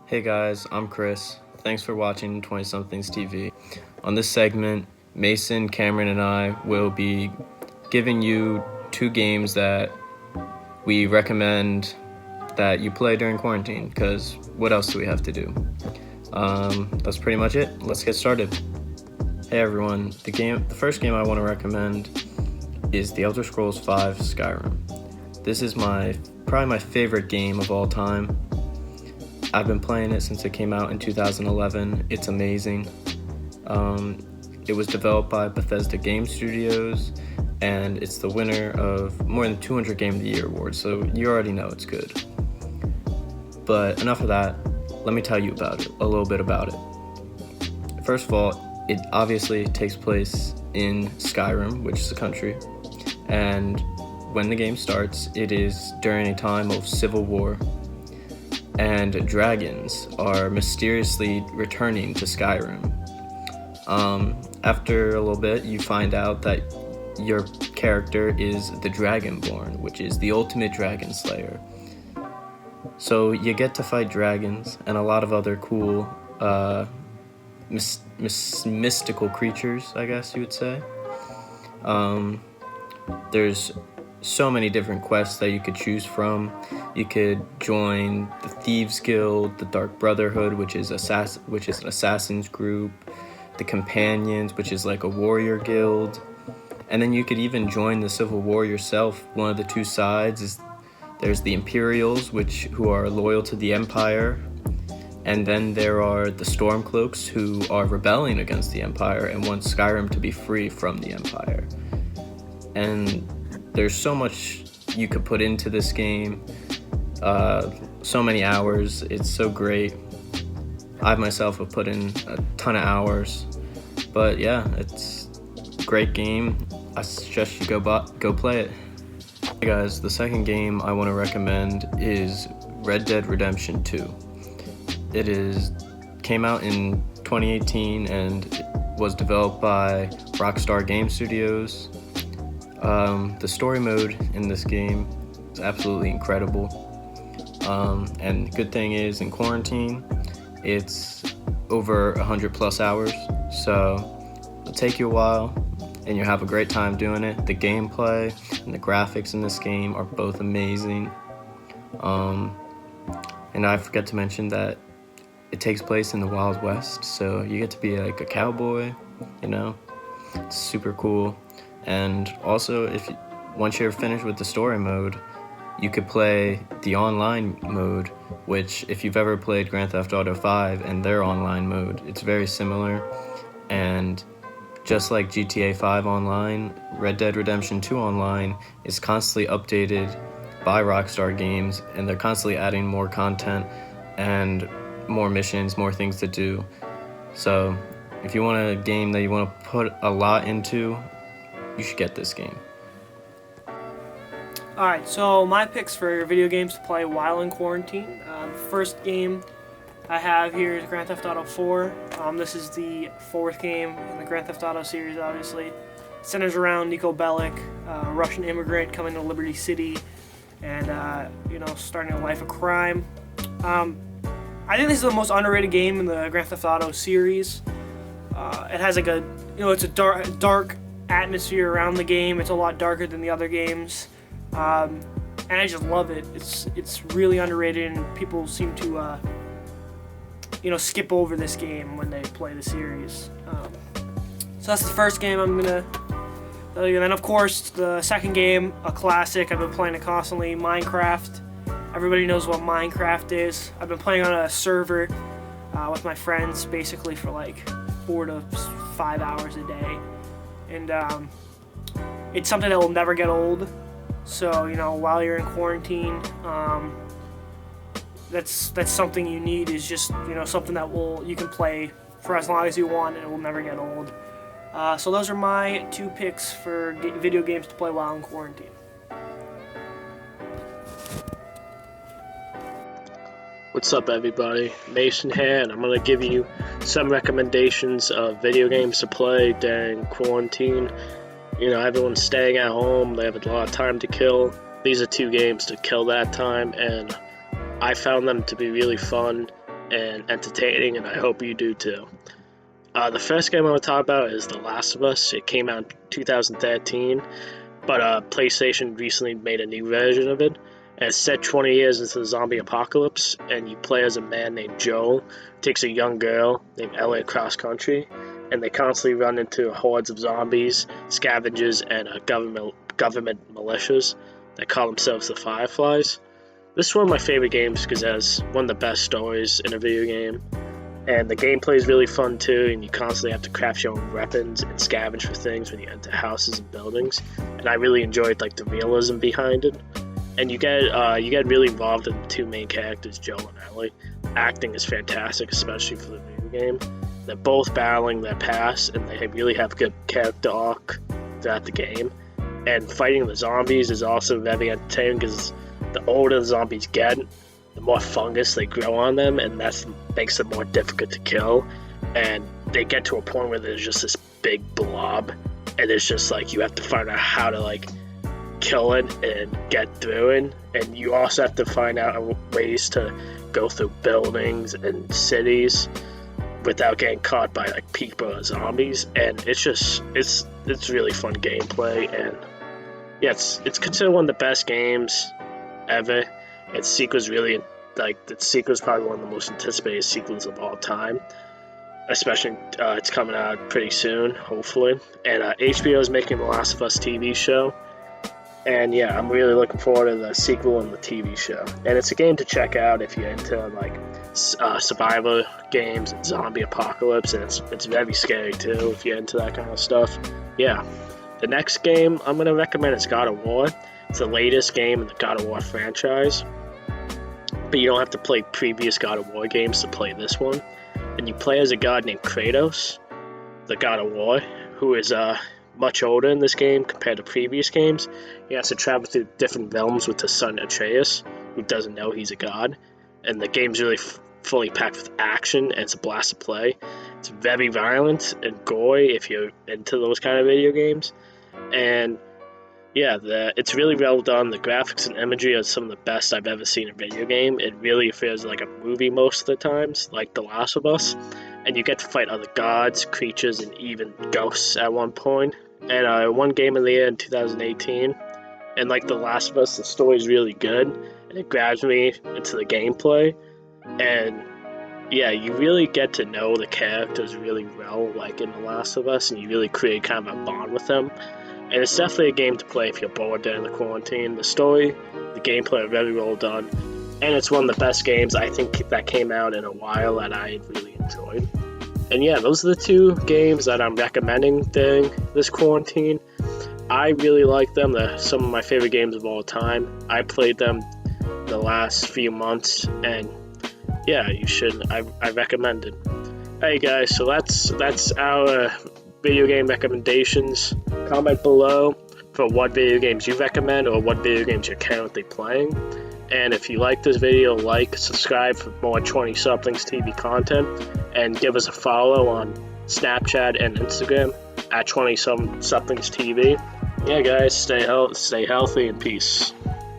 Hey guys, I'm Chris. Thanks for watching 20 Somethings TV. On this segment, Mason, Cameron, and I will be giving you two games that we recommend that you play during quarantine, because what else do we have to do? That's pretty much it. Let's get started. Hey everyone, the first game I want to recommend is The Elder Scrolls V Skyrim. This is probably my favorite game of all time. I've been playing it since it came out in 2011. It's amazing. It was developed by Bethesda Game Studios, and it's the winner of more than 200 Game of the Year awards, so you already know it's good. But enough of that, let me tell you a little bit about it. First of all, it obviously takes place in Skyrim, which is a country, and when the game starts, it is during a time of civil war, and dragons are mysteriously returning to Skyrim. After a little bit, you find out that your character is the Dragonborn, which is the ultimate dragon slayer. So you get to fight dragons and a lot of other cool mystical creatures, I guess you would say. There's so many different quests that you could choose from. You could join the Thieves Guild, the Dark Brotherhood, which is an assassin's group, the Companions, which is like a warrior guild, and then you could even join the Civil War yourself. One of the two sides is there's the Imperials, who are loyal to the Empire, and then there are the Stormcloaks, who are rebelling against the Empire and want Skyrim to be free from the Empire. And there's so much you could put into this game, so many hours. It's so great. I myself have put in a ton of hours, but yeah, it's a great game. I suggest you go play it. Hey guys, the second game I want to recommend is Red Dead Redemption 2. It came out in 2018 and was developed by Rockstar Game Studios. The story mode in this game is absolutely incredible. And good thing is, in quarantine, it's over 100 plus hours, so it'll take you a while and you'll have a great time doing it. The gameplay and the graphics in this game are both amazing. And I forget to mention that it takes place in the Wild West, so you get to be like a cowboy, It's super cool. And also, once you're finished with the story mode, you could play the online mode, which, if you've ever played Grand Theft Auto 5 and their online mode, it's very similar. And just like GTA 5 Online, Red Dead Redemption 2 Online is constantly updated by Rockstar Games, and they're constantly adding more content and more missions, more things to do. So if you want a game that you want to put a lot into, you should get this game. Alright, so my picks for video games to play while in quarantine. The first game I have here is Grand Theft Auto 4. This is the fourth game in the Grand Theft Auto series, obviously. It centers around Niko Bellic, a Russian immigrant coming to Liberty City and, starting a life of crime. I think this is the most underrated game in the Grand Theft Auto series. It has it's a dark atmosphere around the game. It's a lot darker than the other games, and I just love it. It's really underrated, and people seem to skip over this game when they play the series. So that's the first game I'm gonna tell you. And then of course the second game, a classic. I've been playing it constantly, Minecraft. Everybody knows what Minecraft is. I've been playing on a server with my friends basically for like 4 to 5 hours a day. And it's something that will never get old. So, while you're in quarantine, that's something you need, is just, something that you can play for as long as you want and it will never get old. So those are my two picks for video games to play while in quarantine. What's up, everybody? Mason here, and I'm going to give you some recommendations of video games to play during quarantine. Everyone's staying at home, they have a lot of time to kill. These are two games to kill that time, and I found them to be really fun. and entertaining, and I hope you do too. The first game I want to talk about is The Last of Us. It came out in 2013, but PlayStation recently made a new version of it. And it's set 20 years into the zombie apocalypse, and you play as a man named Joel, who takes a young girl named Ellie across country, and they constantly run into hordes of zombies, scavengers, and government militias that call themselves the Fireflies. This is one of my favorite games because it has one of the best stories in a video game. And the gameplay is really fun too, and you constantly have to craft your own weapons and scavenge for things when you enter houses and buildings. And I really enjoyed the realism behind it. And you get really involved in the two main characters, Joel and Ellie. Acting is fantastic, especially for the video game. They're both battling their past, and they really have good character arc throughout the game. And fighting the zombies is also very entertaining because the older the zombies get, the more fungus they grow on them, and that makes them more difficult to kill. And they get to a point where there's just this big blob, and it's just you have to find out how to kill it and get through it. And you also have to find out ways to go through buildings and cities without getting caught by people or zombies. And it's really fun gameplay, and yeah, it's considered one of the best games ever. Its sequel's really the sequel's probably one of the most anticipated sequels of all time. Especially, it's coming out pretty soon, hopefully. And HBO is making the Last of Us TV show. And yeah, I'm really looking forward to the sequel and the TV show. And it's a game to check out if you're into survival games and zombie apocalypse. And it's very scary too if you're into that kind of stuff. Yeah. The next game I'm gonna recommend is God of War. It's the latest game in the God of War franchise. But you don't have to play previous God of War games to play this one. And you play as a god named Kratos, the God of War, who is much older in this game compared to previous games. He has to travel through different realms with his son Atreus, who doesn't know he's a god. And the game's really fully packed with action, and it's a blast to play. It's very violent and gory if you're into those kind of video games. And yeah, it's really well done. The graphics and imagery are some of the best I've ever seen in a video game. It really feels like a movie most of the times, like The Last of Us. And you get to fight other gods, creatures, and even ghosts at one point. And I won Game of the Year in 2018. And like The Last of Us, the story is really good. And it grabs me into the gameplay. And yeah, you really get to know the characters really well, like in The Last of Us. And you really create kind of a bond with them. And it's definitely a game to play if you're bored during the quarantine. The story, the gameplay are very well done. And it's one of the best games I think that came out in a while that I really enjoyed. And yeah, those are the two games that I'm recommending during this quarantine. I really like them. They're some of my favorite games of all time. I played them the last few months, and yeah, you should. I recommend it. Hey guys, so that's our video game recommendations. Comment below for what video games you recommend or what video games you're currently playing. And if you like this video, subscribe for more 20-somethings TV content, and give us a follow on Snapchat and Instagram at 20-somethings TV. Yeah guys, stay healthy and peace.